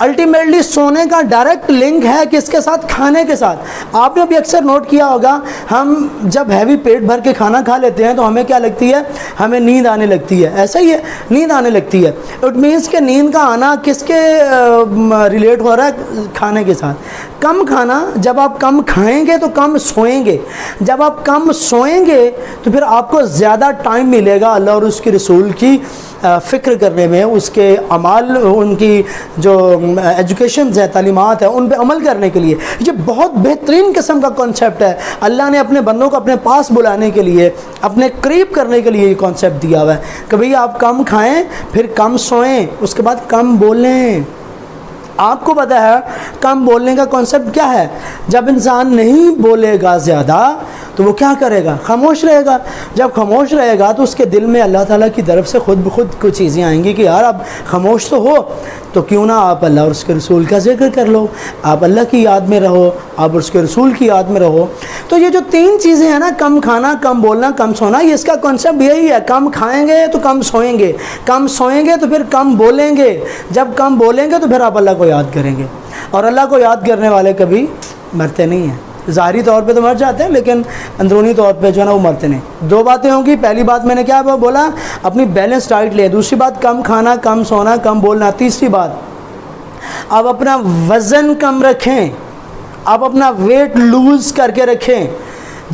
Ultimately سونے کا direct link ہے کس کے ساتھ؟ کھانے کے ساتھ۔ آپ نے بھی اکثر نوٹ کیا ہوگا، ہم جب ہیوی پیٹ بھر کے کھانا کھا لیتے ہیں تو ہمیں کیا لگتی ہے؟ ہمیں نیند آنے لگتی ہے، ایسا ہی ہے، نیند آنے لگتی ہے۔ اٹ مینس کہ نیند کا آنا کس کے ریلیٹ ہو رہا ہے؟ کھانے کے ساتھ۔ کم کھانا، جب آپ کم کھائیں گے تو کم سوئیں گے، جب آپ کم سوئیں گے تو پھر آپ کو زیادہ ٹائم ملے گا اللہ اور اس کے رسول کی فکر کرنے میں، اس کے اعمال، ان کی جو ایجوکیشنز ہیں، تعلیمات ہیں، ان پہ عمل کرنے کے لیے۔ یہ بہت بہترین قسم کا کانسیپٹ ہے، اللہ نے اپنے بندوں کو اپنے پاس بلانے کے لیے، اپنے قریب کرنے کے لیے یہ کانسیپٹ دیا ہوا ہے کہ بھئی آپ کم کھائیں، پھر کم سوئیں، اس کے بعد کم بولیں۔ آپ کو پتہ ہے کم بولنے کا کانسیپٹ کیا ہے؟ جب انسان نہیں بولے گا زیادہ تو وہ کیا کرے گا؟ خاموش رہے گا۔ جب خاموش رہے گا تو اس کے دل میں اللہ تعالیٰ کی طرف سے خود بخود کچھ چیزیں آئیں گی کہ یار اب خاموش تو ہو، تو کیوں نہ آپ اللہ اور اس کے رسول کا ذکر کر لو، آپ اللہ کی یاد میں رہو، آپ اس کے رسول کی یاد میں رہو۔ تو یہ جو تین چیزیں ہیں نا، کم کھانا، کم بولنا، کم سونا، یہ اس کا کانسیپٹ یہی ہے۔ کم کھائیں گے تو کم سوئیں گے، کم سوئیں گے تو پھر کم بولیں گے، جب کم بولیں گے تو پھر آپ اللہ کو یاد کریں گے، اور اللہ کو یاد کرنے والے کبھی مرتے نہیں ہیں۔ ظاہری طور پہ تو مر جاتے ہیں لیکن اندرونی طور پہ جو ہے نا وہ مرتے نہیں۔ دو باتیں ہوں گی، پہلی بات میں نے کیا بولا؟ اپنی بیلنس ڈائٹ لیں، دوسری بات کم کھانا، کم سونا، کم بولنا، تیسری بات آپ اپنا وزن کم رکھیں، آپ اپنا ویٹ لوز کر کے رکھیں۔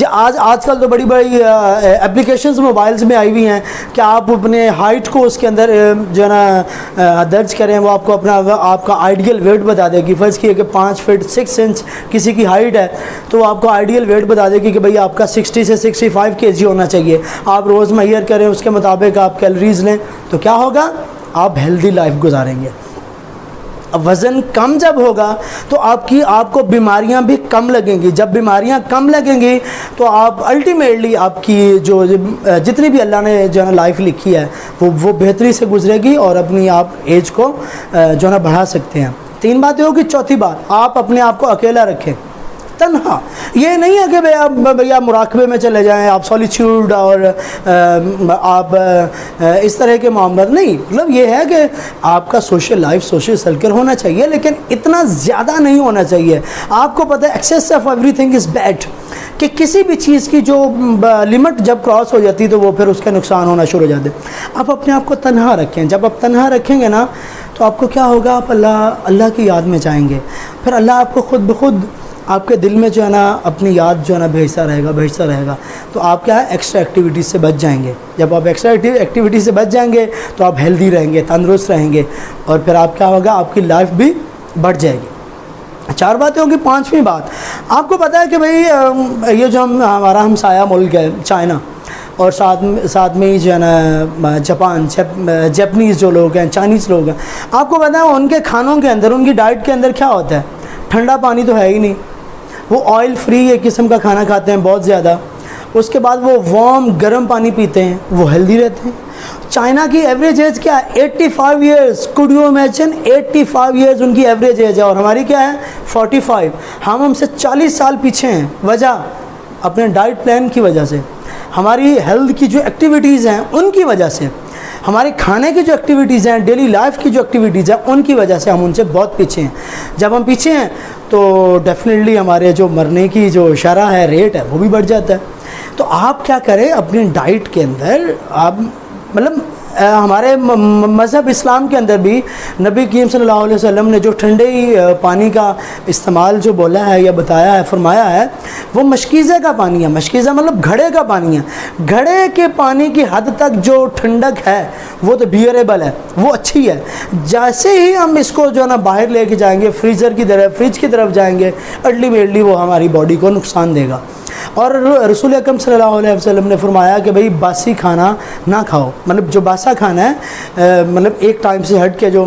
آج کل تو بڑی بڑی اپلیکیشنز موبائلز میں آئی ہوئی ہیں کہ آپ اپنے ہائٹ کو اس کے اندر جو ہے نا درج کریں، وہ آپ کو اپنا آپ کا آئیڈیل ویٹ بتا دے گی۔ فرض کیے کہ 5 فٹ 6 انچ کسی کی ہائٹ ہے تو آپ کو آئیڈیل ویٹ بتا دے گی کہ بھئی آپ کا 60 سے 65 kg ہونا چاہیے۔ آپ روز میئر کریں، اس کے مطابق آپ کیلریز لیں تو کیا ہوگا؟ آپ ہیلدی لائف گزاریں گے۔ وزن کم جب ہوگا تو آپ کو بیماریاں بھی کم لگیں گی۔ جب بیماریاں کم لگیں گی تو آپ الٹیمیٹلی آپ کی جو جتنی بھی اللہ نے جو ہے نا لائف لکھی ہے وہ بہتری سے گزرے گی، اور اپنی آپ ایج کو جو ہے نا بڑھا سکتے ہیں۔ تین باتیں ہوگی۔ چوتھی بات، آپ اپنے آپ کو اکیلا رکھیں، تنہا۔ یہ نہیں ہے کہ بھئی آپ مراقبے میں چلے جائیں، آپ سولیچیوڈ اور آپ اس طرح کے معاملات نہیں، مطلب یہ ہے کہ آپ کا سوشل لائف، سوشل سرکل ہونا چاہیے لیکن اتنا زیادہ نہیں ہونا چاہیے۔ آپ کو پتہ ہے access of every thing is bad, کہ کسی بھی چیز کی جو لمٹ جب کراس ہو جاتی تو وہ پھر اس کا نقصان ہونا شروع ہو جاتے۔ آپ اپنے آپ کو تنہا رکھیں، جب آپ تنہا رکھیں گے نا تو آپ کو کیا ہوگا؟ آپ اللہ کی یاد میں جائیں گے، پھر اللہ آپ کو خود بخود آپ کے دل میں جو ہے نا اپنی یاد جو ہے نا بھیجتا رہے گا، تو آپ کیا ہے؟ ایکسٹرا ایکٹیویٹیز سے بچ جائیں گے۔ جب آپ ایکسٹرا ایکٹیویٹیز سے بچ جائیں گے تو آپ ہیلدی رہیں گے، تندرست رہیں گے، اور پھر آپ کیا ہوگا؟ آپ کی لائف بھی بڑھ جائے گی۔ 4 باتیں ہوگی۔ 5ویں بات، آپ کو پتہ ہے کہ بھئی یہ جو ہمارا ہمسایہ ملک ہے چائنا، اور ساتھ میں ہی جو ہے نا جاپان، جاپنیز جو لوگ ہیں، چائنیز لوگ ہیں، آپ کو پتہ ہے ان کے کھانوں کے اندر، ان کی ڈائٹ کے اندر کیا ہوتا ہے؟ ٹھنڈا پانی تو ہے ہی نہیں، وہ آئل فری ایک قسم کا کھانا کھاتے ہیں بہت زیادہ، اس کے بعد وہ وارم گرم پانی پیتے ہیں، وہ ہیلدی رہتے ہیں۔ چائنا کی ایوریج ایج کیا ہے؟ 85 years. Could you imagine 85 years ان کی ایوریج ایج ہے، اور ہماری کیا ہے؟ 45۔ ہم سے 40 سال پیچھے ہیں۔ وجہ اپنے ڈائٹ پلان کی وجہ سے، ہماری ہیلتھ کی جو ایکٹیویٹیز ہیں ان کی وجہ سے، ہمارے کھانے کی جو ایکٹیویٹیز ہیں، ڈیلی لائف کی جو ایکٹیویٹیز ہیں، ان کی وجہ سے ہم ان سے بہت پیچھے ہیں۔ جب ہم پیچھے ہیں تو ڈیفینیٹلی ہمارے جو مرنے کی جو شرح ہے، ریٹ ہے، وہ بھی بڑھ جاتا ہے۔ تو آپ کیا کریں اپنی ڈائٹ کے اندر؟ آپ مطلب ہمارے مذہب اسلام کے اندر بھی نبی کریم صلی اللہ علیہ وسلم نے جو ٹھنڈے پانی کا استعمال جو بولا ہے یا بتایا ہے، فرمایا ہے، وہ مشکیزہ کا پانی ہے۔ مشکیزہ مطلب گھڑے کا پانی ہے۔ گھڑے کے پانی کی حد تک جو ٹھنڈک ہے وہ تو بیئریبل ہے، وہ اچھی ہے۔ جیسے ہی ہم اس کو جو ہے نا باہر لے کے جائیں گے، فریج کی طرف جائیں گے، الٹیمیٹلی وہ ہماری باڈی کو نقصان دے گا۔ اور رسول اکرم صلی اللہ علیہ وسلم نے فرمایا کہ بھئی باسی کھانا نہ کھاؤ، مطلب جو باسا کھانا ہے، مطلب ایک ٹائم سے ہٹ کے جو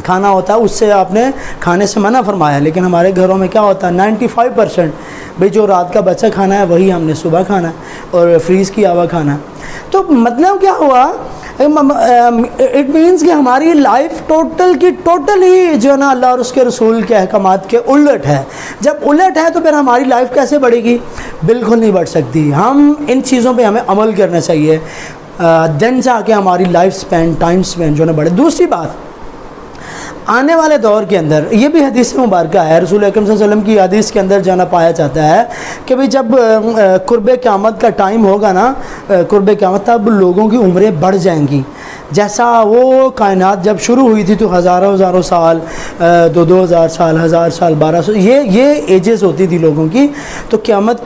کھانا ہوتا ہے اس سے آپ نے کھانے سے منع فرمایا۔ لیکن ہمارے گھروں میں کیا ہوتا ہے؟ 95% بھئی جو رات کا بچا کھانا ہے وہی ہم نے صبح کھانا ہے، اور فریز کیا ہوا کھانا ہے۔ تو مطلب کیا ہوا؟ اٹ مینس کہ ہماری لائف ٹوٹل ہی جو ہے نا اللہ اور اس کے رسول کے احکامات کے الٹ ہے۔ جب الٹ ہے تو پھر ہماری لائف کیسے بڑھے گی؟ بالکل نہیں بڑھ سکتی۔ ہم ان چیزوں پہ ہمیں عمل کرنا چاہیے، دین سے آ کے ہماری لائف سپین، ٹائم سپین جو ہے نا بڑھے۔ دوسری بات، آنے والے دور کے اندر یہ بھی حدیث مبارکہ ہے، رسول اکرم صلی اللہ علیہ وسلم کی حدیث کے اندر جو نا پایا جاتا ہے کہ بھئی جب قرب قیامت کا ٹائم ہوگا نا، قرب قیامت تب لوگوں کی عمریں بڑھ جائیں گی. جیسا وہ کائنات جب شروع ہوئی تھی تو ہزاروں سال، 2000 سال، 1000 سال، 1200، یہ ایجز ہوتی تھی لوگوں کی. تو قیامت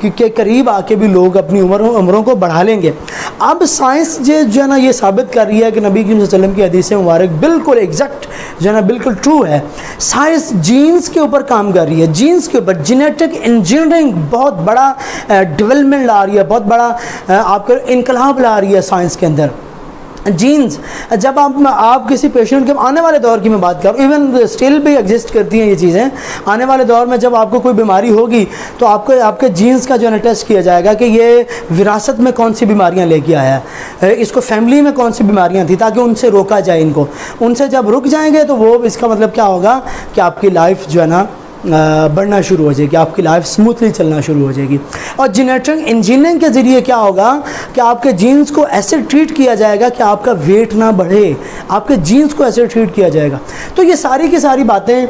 کے قریب آ کے بھی لوگ اپنی عمروں کو بڑھا لیں گے. اب سائنس جو ہے نا یہ ثابت کر رہی ہے کہ نبی کریم صلی اللہ علیہ وسلم کی حدیث مبارک بالکل ایگزیکٹ جو ہے نا بالکل ٹرو ہے. سائنس جینز کے اوپر کام کر رہی ہے، جینز کے اوپر جینیٹک انجینئرنگ بہت بڑا ڈیولپمنٹ لا رہی ہے، بہت بڑا آپ کا انقلاب لا رہی ہے سائنس کے اندر. جینز جب آپ کسی پیشنٹ کے آنے والے دور کی میں بات کر رہا ہوں، ایون اسٹل بھی ایگزسٹ کرتی ہیں یہ چیزیں. آنے والے دور میں جب آپ کو کوئی بیماری ہوگی تو آپ کے جینز کا جو ہے نا ٹیسٹ کیا جائے گا کہ یہ وراثت میں کون سی بیماریاں لے کے آیا ہے، اس کو فیملی میں کون سی بیماریاں تھیں، تاکہ ان سے روکا جائے. ان سے جب رک جائیں گے تو وہ اس کا مطلب کیا ہوگا کہ آپ کی لائف جو ہے نا بڑھنا شروع ہو جائے گی، آپ کی لائف سموتھلی چلنا شروع ہو جائے گی. اور جینیٹک انجینئرنگ کے ذریعے کیا ہوگا کہ آپ کے جینز کو ایسے ٹریٹ کیا جائے گا کہ آپ کا ویٹ نہ بڑھے، آپ کے جینز کو ایسے ٹریٹ کیا جائے گا. تو یہ ساری کی ساری باتیں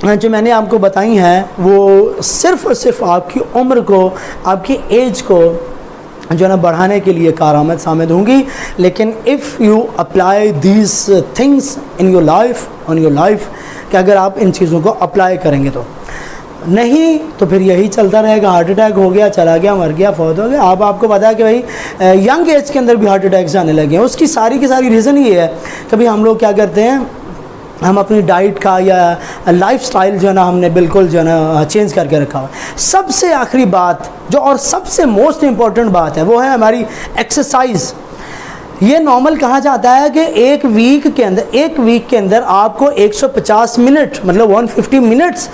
جو میں نے آپ کو بتائی ہیں وہ صرف اور صرف آپ کی عمر کو، آپ کی ایج کو جو ہے نا بڑھانے کے لیے کارآمد ثابت ہوں گی. لیکن if you apply these things in your life, on your life, کہ اگر آپ ان چیزوں کو اپلائی کریں گے تو نہیں تو پھر یہی چلتا رہے گا. ہارٹ اٹیک ہو گیا، چلا گیا، مر گیا، فوت ہو گیا. آپ کو پتا ہے کہ بھائی ینگ ایج کے اندر بھی ہارٹ اٹیکس آنے لگے ہیں. اس کی ساری کی ساری ریزن یہ ہے کہ بھئی ہم لوگ کیا کرتے ہیں، ہم اپنی ڈائٹ کا یا لائف سٹائل جو ہے نا ہم نے بالکل جو ہے نا چینج کر کے رکھا ہوا. سب سے آخری بات جو اور سب سے موسٹ امپورٹنٹ بات ہے وہ ہے ہماری ایکسرسائز. یہ نارمل کہا جاتا ہے کہ ایک ویک کے اندر آپ کو 150 منٹ مطلب 150 minutes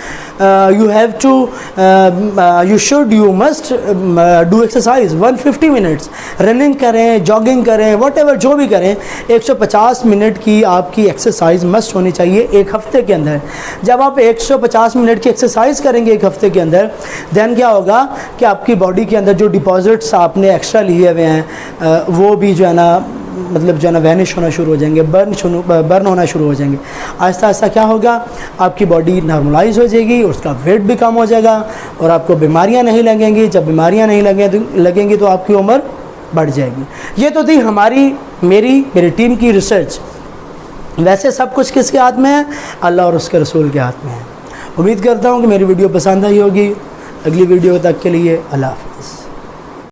you must do exercise. 150 minutes running کریں، جاگنگ کریں، واٹ ایور جو بھی کریں، 150 منٹ کی آپ کی ایکسرسائز مسٹ ہونی چاہیے ایک ہفتے کے اندر. جب آپ 150 منٹ کی ایکسرسائز کریں گے ایک ہفتے کے اندر، دین کیا ہوگا کہ آپ کی باڈی کے اندر جو ڈپازٹس آپ نے ایکسٹرا لیے ہوئے ہیں وہ بھی جو ہے نا مطلب جو ہے نا وینش ہونا شروع ہو جائیں گے، برن ہونا شروع ہو جائیں گے. آہستہ آہستہ کیا ہوگا، آپ کی باڈی نارملائز ہو جائے گی، اس کا ویٹ بھی کم ہو جائے گا اور آپ کو بیماریاں نہیں لگیں گی. جب بیماریاں نہیں لگیں گی تو آپ کی عمر بڑھ جائے گی. یہ تو تھی میری ٹیم کی ریسرچ. ویسے سب کچھ کس کے ہاتھ میں ہے؟ اللہ اور اس کے رسول کے ہاتھ میں ہے. امید کرتا ہوں کہ میری ویڈیو پسند آئی ہوگی. اگلی ویڈیو تک کے لیے اللہ حافظ.